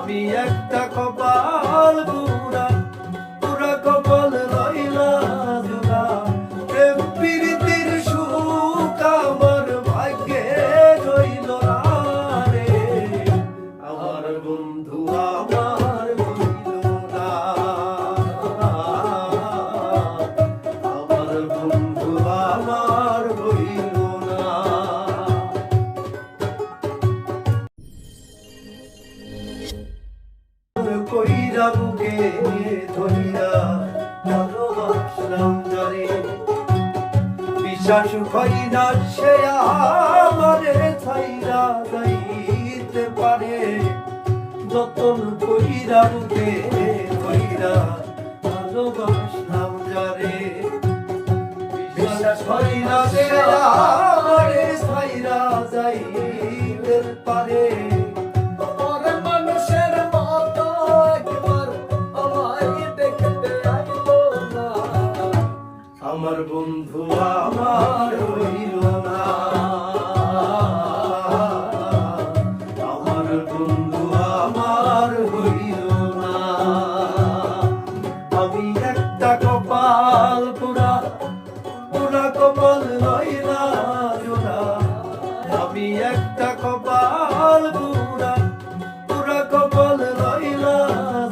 আমি একটা কপাল পুরা পুরা কপাল লইলা জোড়া প্রেম প্রীতির সুখ আমার ভাগ্যে রইল না রে আমার বন্ধু আমার হইল না আমার বন্ধু আমার হইল না কইরা বুকে ধরিয়া ভালোবাসলাম যারে বিশ্বাস হয় না সে আমারে ছাইরা যাইতে পারে যতন কইরা বুকে ধরিয়া ভালোবাসলাম যারে বিশ্বাস হয় না সে আমারে ছাইরা যাইতে পারে আমার বন্ধু আমার হইল না আমার বন্ধু আমার হইল না আমি একটা কপাল পুরা পুরা কপাল লইলা জোড়া আমি একটা কপাল পুরা পুরা কপাল লইলা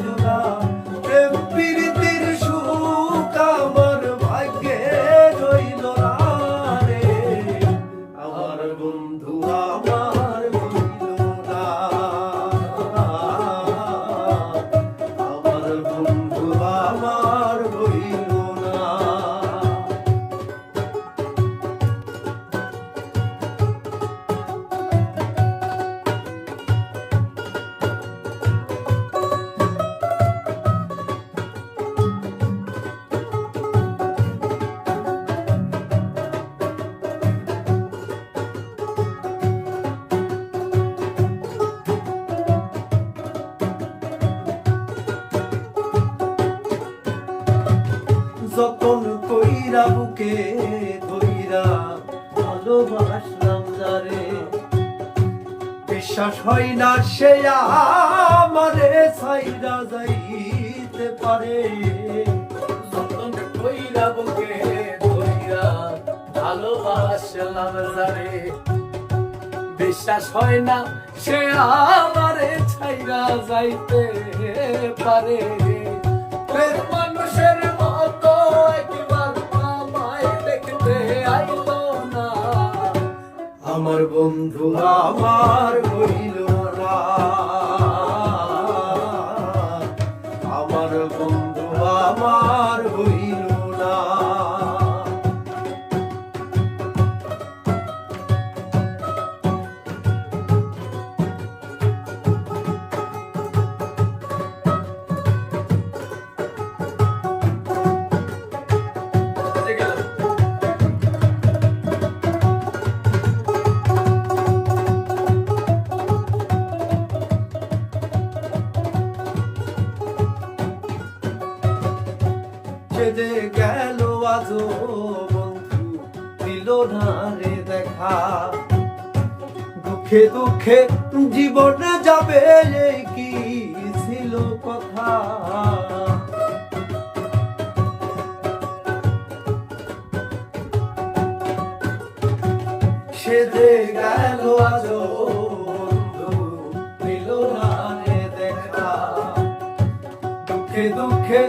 জোড়া প্রেম প্রীতির সুখ আমার ভাগ্যে রইল না রে আমার বন্ধু আমার হইল না আমার বন্ধু আমার হইল না যতন কইরা বুকে ধইরা ভালোবাসলাম যারে বিশ্বাস হয় না সে আমারে ছাইরা যাইতে পারে যতন কইরা বুকে ধইরা ভালোবাসলাম যারে বিশ্বাস হয় না সে আমারে ছাইরা যাইতে পারে মানুষের মতো একবার আমায় দেখতে আইলো না আমার বন্ধু আমার হইল না আমার বন্ধু আমার হইল না যে গেল আজো বন্ধু দিল না রে দেখা দুঃখে দুঃখে জীবনে যাবে কি ছিল কথা সে যে গেল আজো বন্ধু দিল না রে দেখা দুঃখে দুঃখে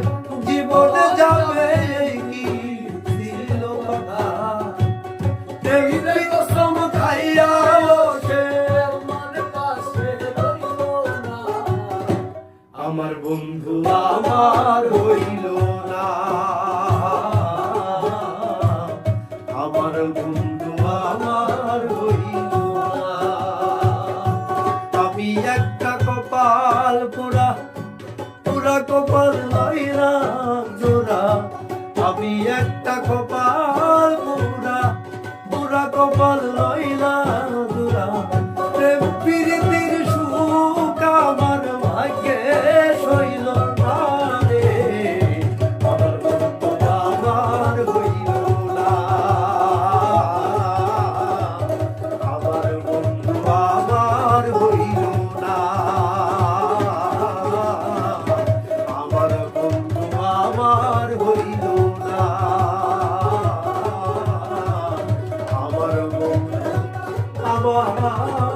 জীবনে যাবে কি ছিল কথা দেখিতে কসম খাইয়া সে আমার পাশে রইল না আমার বন্ধু আমার হইল না আমার বন্ধু আমার হইল না আমি একটা কপাল পুরা পুরা কপাল লইলা জোড়া আমি একটা কপাল পুরা পুরা কপাল লইলা জোড়া প্রেম প্রীতির সুখ আমার ভাগ্যে সইল না রে আমার বন্ধু আমার হইল না আমার বন্ধু আমার হইল না বাবা